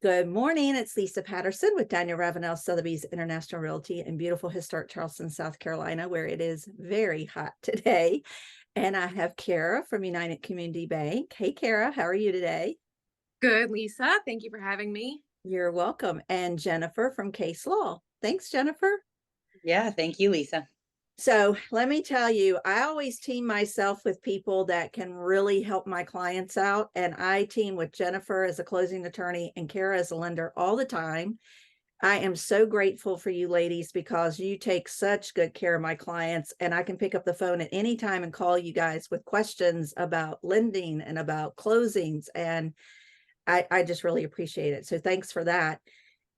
Good morning. It's Lisa Patterson with Daniel Ravenel Sotheby's International Realty in beautiful historic Charleston, South Carolina, where it is very hot today. And I have Kara from United Community Bank. Hey, Kara, how are you today? Good, Lisa. Thank you for having me. You're welcome. And Jennifer from Kase Law. Thanks, Jennifer. Yeah, thank you, Lisa. So let me tell you, I always team myself with people that can really help my clients out. And I team with Jennifer as a closing attorney and Kara as a lender all the time. I am so grateful for you ladies because you take such good care of my clients, and I can pick up the phone at any time and call you guys with questions about lending and about closings. And I just really appreciate it. So thanks for that.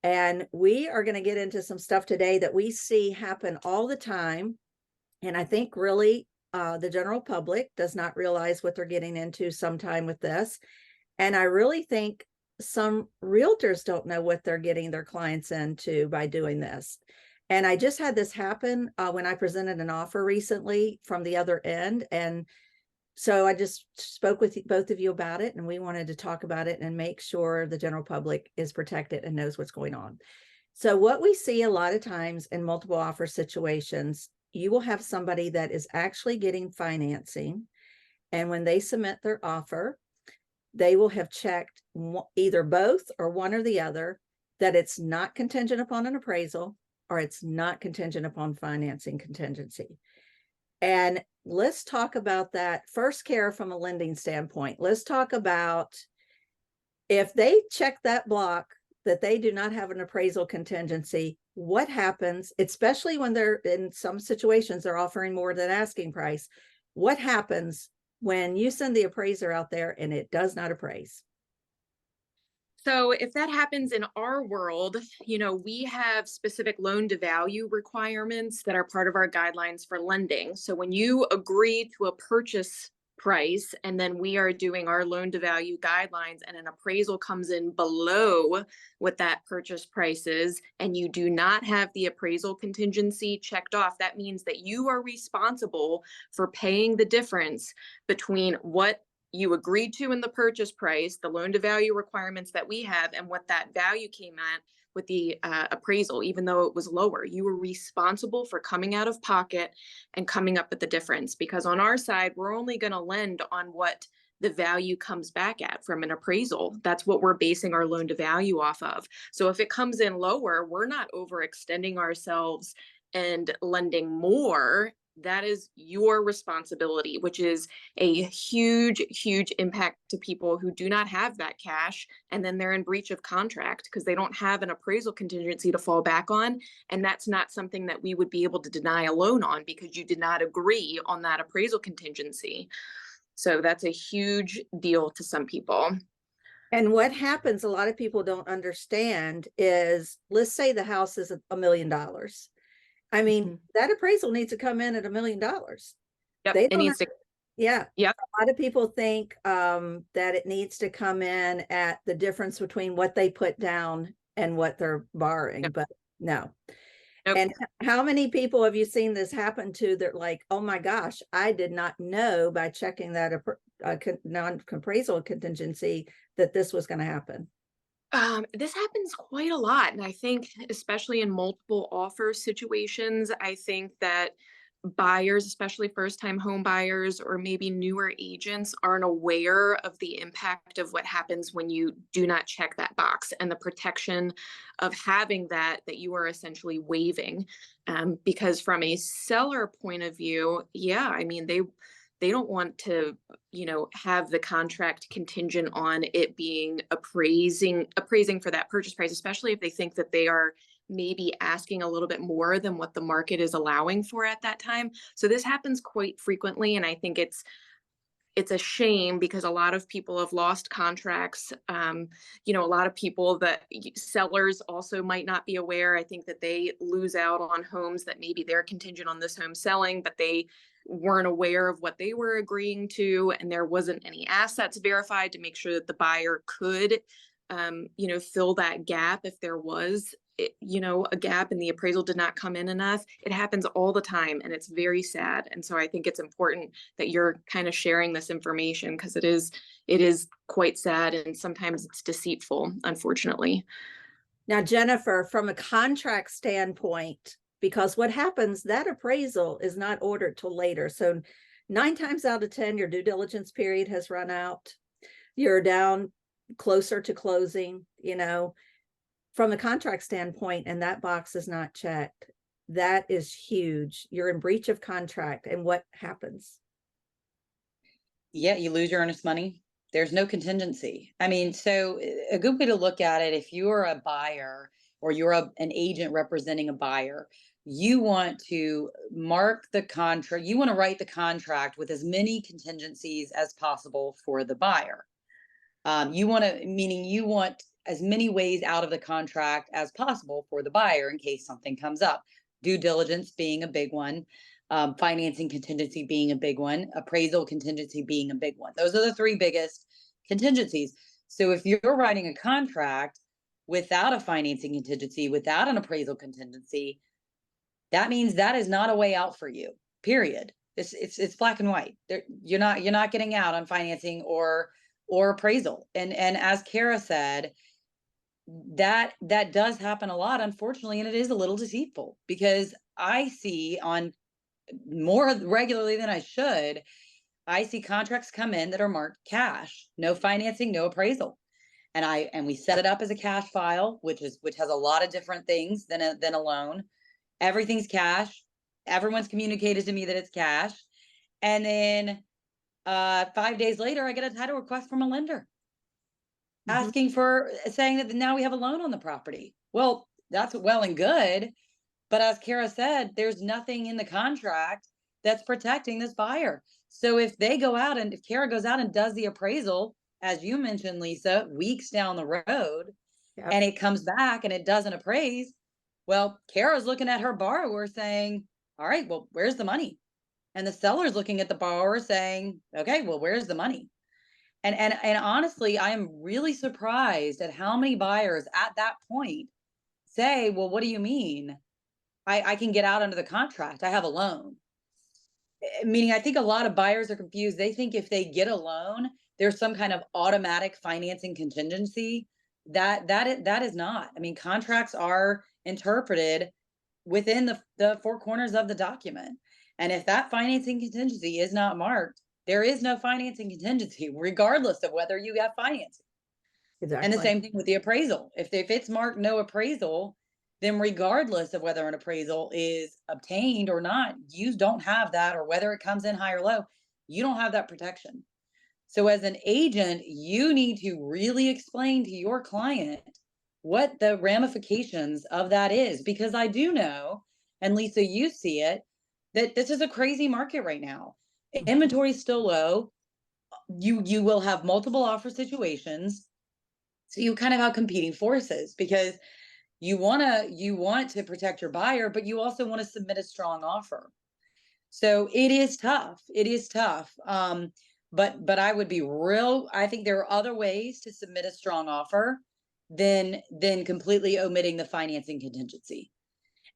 And we are going to get into some stuff today that we see happen all the time. And I think really the general public does not realize what they're getting into sometime with this. And I really think some realtors don't know what they're getting their clients into by doing this. And I just had this happen when I presented an offer recently from the other end. And so I just spoke with both of you about it, and we wanted to talk about it and make sure the general public is protected and knows what's going on. So what we see a lot of times in multiple offer situations, you will have somebody that is actually getting financing. And when they submit their offer, they will have checked either both or one or the other, that it's not contingent upon an appraisal or it's not contingent upon financing contingency. And let's talk about that first, Kara, from a lending standpoint. Let's talk about if they check that block that they do not have an appraisal contingency, what happens, especially when they're in some situations, they're offering more than asking price. What happens when you send the appraiser out there and it does not appraise? So if that happens in our world, we have specific loan to value requirements that are part of our guidelines for lending. So when you agree to a purchase price and then we are doing our loan to value guidelines and an appraisal comes in below what that purchase price is and you do not have the appraisal contingency checked off, that means that you are responsible for paying the difference between what you agreed to in the purchase price, the loan to value requirements that we have, and what that value came at with the appraisal. Even though it was lower, you were responsible for coming out of pocket and coming up with the difference, because on our side, we're only going to lend on what the value comes back at from an appraisal. That's what we're basing our loan to value off of. So if it comes in lower, we're not overextending ourselves and lending more. That is your responsibility, which is a huge, huge impact to people who do not have that cash. And then they're in breach of contract because they don't have an appraisal contingency to fall back on. And that's not something that we would be able to deny a loan on because you did not agree on that appraisal contingency. So that's a huge deal to some people. And what happens, a lot of people don't understand is, let's say the house is $1 million. I mean, that appraisal needs to come in at $1 million. Yep, They it don't needs to. Yeah. Yep. A lot of people think that it needs to come in at the difference between what they put down and what they're borrowing, Yep. but no. Nope. And how many people have you seen this happen to that, like, oh my gosh, I did not know by checking that non-appraisal contingency that this was going to happen? This happens quite a lot. And I think, especially in multiple offer situations, I think that buyers, especially first time home buyers or maybe newer agents, aren't aware of the impact of what happens when you do not check that box and the protection of having that you are essentially waiving. Because from a seller point of view, yeah, I mean, they don't want to, have the contract contingent on it being appraising for that purchase price, especially if they think that they are maybe asking a little bit more than what the market is allowing for at that time. So this happens quite frequently, and I think it's a shame because a lot of people have lost contracts. A lot of people that sellers also might not be aware. I think that they lose out on homes that maybe they're contingent on this home selling, but they weren't aware of what they were agreeing to. And there wasn't any assets verified to make sure that the buyer could, fill that gap if there was a gap and the appraisal did not come in enough. It happens all the time and it's very sad. And so I think it's important that you're kind of sharing this information because it is quite sad and sometimes it's deceitful, unfortunately. Now, Jennifer, from a contract standpoint, because what happens, that appraisal is not ordered till later. So 9 times out of 10, your due diligence period has run out. You're down closer to closing, from the contract standpoint, and that box is not checked. That is huge. You're in breach of contract. And what happens? Yeah, you lose your earnest money. There's no contingency. I mean, so a good way to look at it, if you're a buyer or you're an agent representing a buyer, you want to mark the contract, you want to write the contract with as many contingencies as possible for the buyer. You want as many ways out of the contract as possible for the buyer in case something comes up. Due diligence being a big one, financing contingency being a big one, appraisal contingency being a big one. Those are the 3 biggest contingencies. So if you're writing a contract without a financing contingency, without an appraisal contingency, that means that is not a way out for you, period. It's black and white. You're not getting out on financing or appraisal. And as Kara said, that does happen a lot, unfortunately, and it is a little deceitful because I see on more regularly than I should, I see contracts come in that are marked cash, no financing, no appraisal. And we set it up as a cash file, which has a lot of different things than a loan. Everything's cash. Everyone's communicated to me that it's cash. And then 5 days later, I get a title request from a lender asking for saying that now we have a loan on the property. Well, that's well and good. But as Kara said, there's nothing in the contract that's protecting this buyer. So if Kara goes out and does the appraisal, as you mentioned, Lisa, weeks down the road, Yep. and it comes back and it doesn't appraise, well, Kara's looking at her borrower saying, all right, well, where's the money? And the seller's looking at the borrower saying, okay, well, where's the money? And honestly, I am really surprised at how many buyers at that point say, well, what do you mean? I can get out under the contract. I have a loan. Meaning, I think a lot of buyers are confused. They think if they get a loan, there's some kind of automatic financing contingency. That is not. I mean, contracts are interpreted within the 4 corners of the document. And if that financing contingency is not marked, there is no financing contingency, regardless of whether you have financing. Exactly. And the same thing with the appraisal. If it's marked no appraisal, then regardless of whether an appraisal is obtained or not, you don't have that, or whether it comes in high or low, you don't have that protection. So as an agent, you need to really explain to your client what the ramifications of that is, because I do know, and Lisa, you see it, that this is a crazy market right now. Inventory is still low. You will have multiple offer situations. So you kind of have competing forces because you want to protect your buyer, but you also want to submit a strong offer. So it is tough. It is tough. But I would be real. I think there are other ways to submit a strong offer than completely omitting the financing contingency.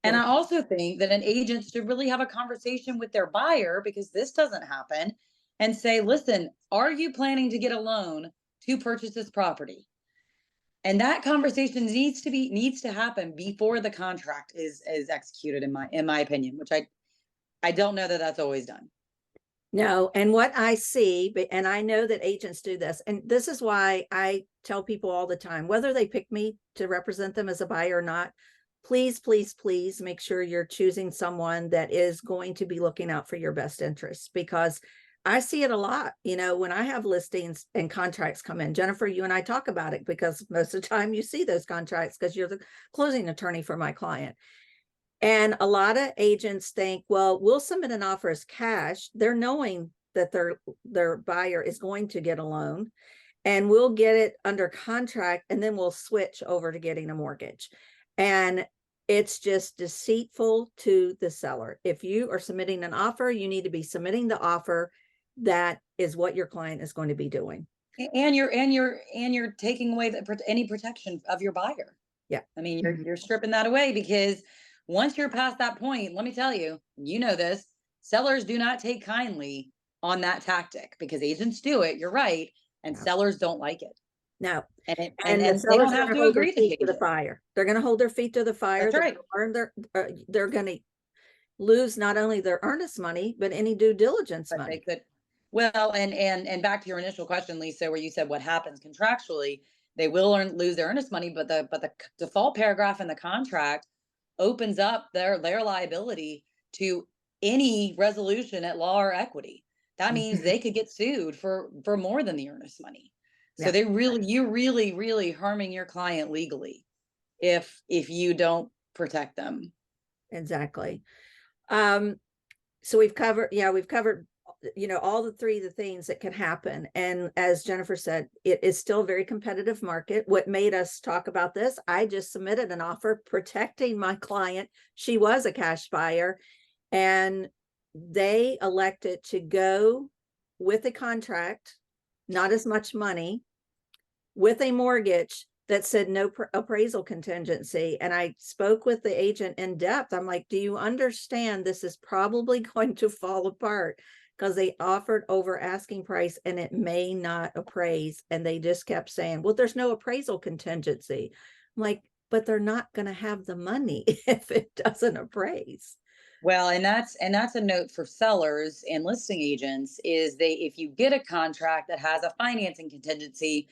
And I also think that an agent should really have a conversation with their buyer, because this doesn't happen, and say, listen, are you planning to get a loan to purchase this property? And that conversation needs to happen before the contract is executed, in my opinion, which I don't know that that's always done. No, and what I see, and I know that agents do this, and this is why I tell people all the time, whether they pick me to represent them as a buyer or not, please, please, please make sure you're choosing someone that is going to be looking out for your best interests, because I see it a lot. When I have listings and contracts come in, Jennifer, you and I talk about it because most of the time you see those contracts because you're the closing attorney for my client. And a lot of agents think, well, we'll submit an offer as cash. They're knowing that their buyer is going to get a loan, and we'll get it under contract, and then we'll switch over to getting a mortgage. And it's just deceitful to the seller. If you are submitting an offer, you need to be submitting the offer that is what your client is going to be doing. And you're taking away any protection of your buyer. Yeah. I mean, you're stripping that away, because once you're past that point, let me tell you, you know this, sellers do not take kindly on that tactic, because agents do it. You're right, and Yeah. sellers don't like it. No. And And the they sellers don't are have going to to hold their agree to feet to change the it. fire. They're going to hold their feet to the fire. That's right. They're going to lose not only their earnest money, but any due diligence But they money. could, well, and back to your initial question, Lisa, where you said what happens contractually, they will lose their earnest money, but the default paragraph in the contract opens up their liability to any resolution at law or equity. That means they could get sued for more than the earnest money. So Yeah. you're really harming your client legally if you don't protect them. Exactly. So we've covered, all the things that can happen. And as Jennifer said, it is still a very competitive market. What made us talk about this, I just submitted an offer protecting my client. She was a cash buyer, and they elected to go with a contract, not as much money, with a mortgage that said no appraisal contingency. And I spoke with the agent in depth. I'm like, do you understand this is probably going to fall apart, because they offered over asking price and it may not appraise. And they just kept saying, well, there's no appraisal contingency. I'm like, but they're not going to have the money if it doesn't appraise. Well, and that's a note for sellers and listing agents, is if you get a contract that has a financing contingency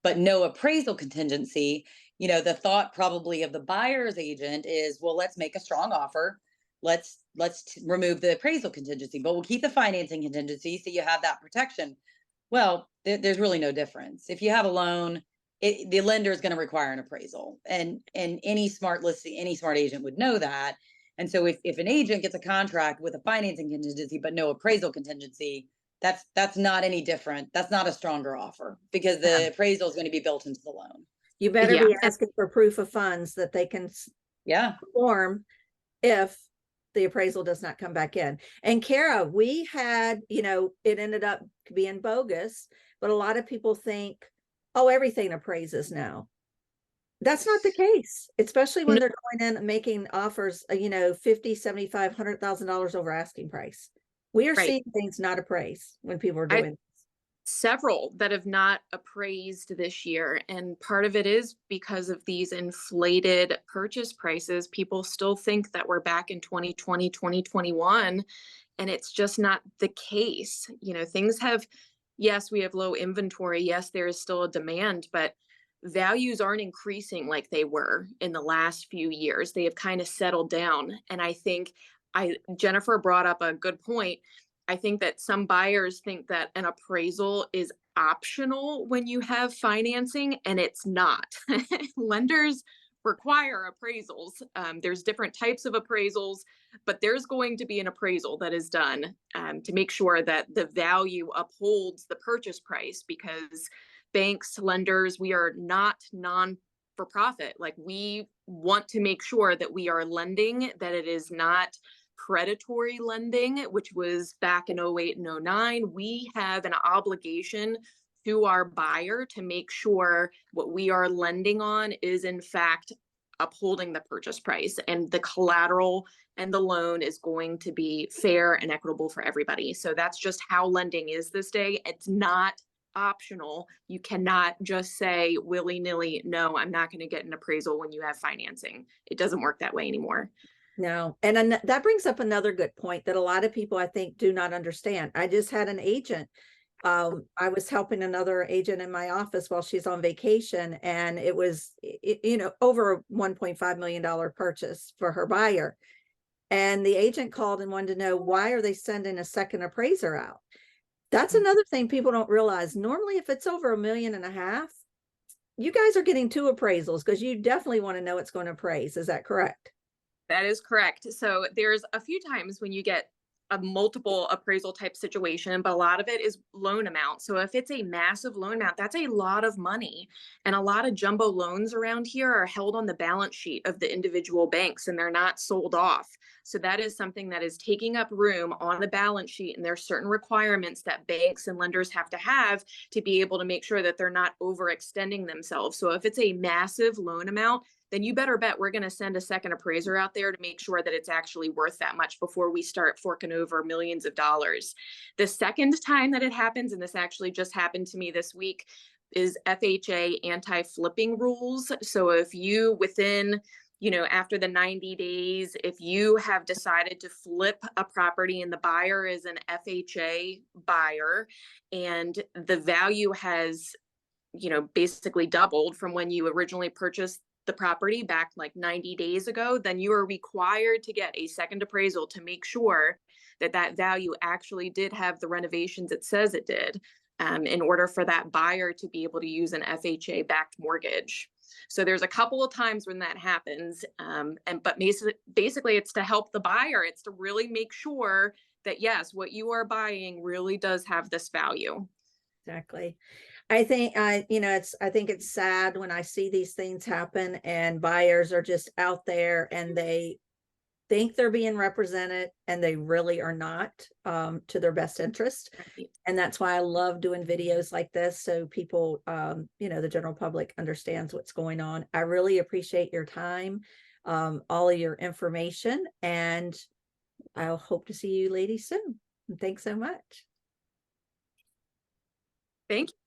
but no appraisal contingency, the thought probably of the buyer's agent is, well, let's make a strong offer. Let's remove the appraisal contingency, but we'll keep the financing contingency so you have that protection. Well, there's really no difference. If you have a loan, the lender is going to require an appraisal, and any smart agent would know that. And so if an agent gets a contract with a financing contingency but no appraisal contingency, that's not any different. That's not a stronger offer, because the appraisal is going to be built into the loan. You better Yeah. be asking for proof of funds that they can perform if the appraisal does not come back in. And Kara, we had, it ended up being bogus, but a lot of people think, oh, everything appraises now. That's not the case, especially when they're going in and making offers, $50,000, $75,000, $100,000 over asking price. We are seeing things not appraised when people are doing this. Several that have not appraised this year. And part of it is because of these inflated purchase prices. People still think that we're back in 2020, 2021, and it's just not the case. Things have, yes, we have low inventory. Yes, there is still a demand, but values aren't increasing like they were in the last few years. They have kind of settled down. And I think Jennifer brought up a good point. I think that some buyers think that an appraisal is optional when you have financing, and it's not. Lenders require appraisals. There's different types of appraisals, but there's going to be an appraisal that is done to make sure that the value upholds the purchase price, because banks, lenders, we are not non-for-profit. Like, we want to make sure that we are lending, that it is not predatory lending, which was back in 08 and 09. We have an obligation to our buyer to make sure what we are lending on is in fact upholding the purchase price, and the collateral and the loan is going to be fair and equitable for everybody. So that's just how lending is this day. It's not optional. You cannot just say willy-nilly, no, I'm not going to get an appraisal when you have financing. It doesn't work that way anymore. No. And that brings up another good point that a lot of people, I think, do not understand. I just had an agent. I was helping another agent in my office while she's on vacation, and it was, over a $1.5 million purchase for her buyer. And the agent called and wanted to know, why are they sending a second appraiser out? That's another thing people don't realize. Normally, if it's over $1.5 million, you guys are getting 2 appraisals, because you definitely want to know it's going to appraise. Is that correct? That is correct. So there's a few times when you get a multiple appraisal type situation, but a lot of it is loan amount. So if it's a massive loan amount, that's a lot of money. And a lot of jumbo loans around here are held on the balance sheet of the individual banks, and they're not sold off. So that is something that is taking up room on the balance sheet. And there's certain requirements that banks and lenders have to be able to make sure that they're not overextending themselves. So if it's a massive loan amount, then you better bet we're going to send a second appraiser out there to make sure that it's actually worth that much before we start forking over millions of dollars. The second time that it happens, and this actually just happened to me this week, is FHA anti-flipping rules. So if you within, after the 90 days, if you have decided to flip a property and the buyer is an FHA buyer and the value has, basically doubled from when you originally purchased the property back like 90 days ago, then you are required to get a second appraisal to make sure that that value actually did have the renovations it says it did, in order for that buyer to be able to use an FHA backed mortgage. So there's a couple of times when that happens. But basically it's to help the buyer. It's to really make sure that yes, what you are buying really does have this value. Exactly. I think I think it's sad when I see these things happen and buyers are just out there and they think they're being represented and they really are not, to their best interest. Right. And that's why I love doing videos like this. So people, the general public understands what's going on. I really appreciate your time, all of your information, and I'll hope to see you ladies soon. And thanks so much. Thank you.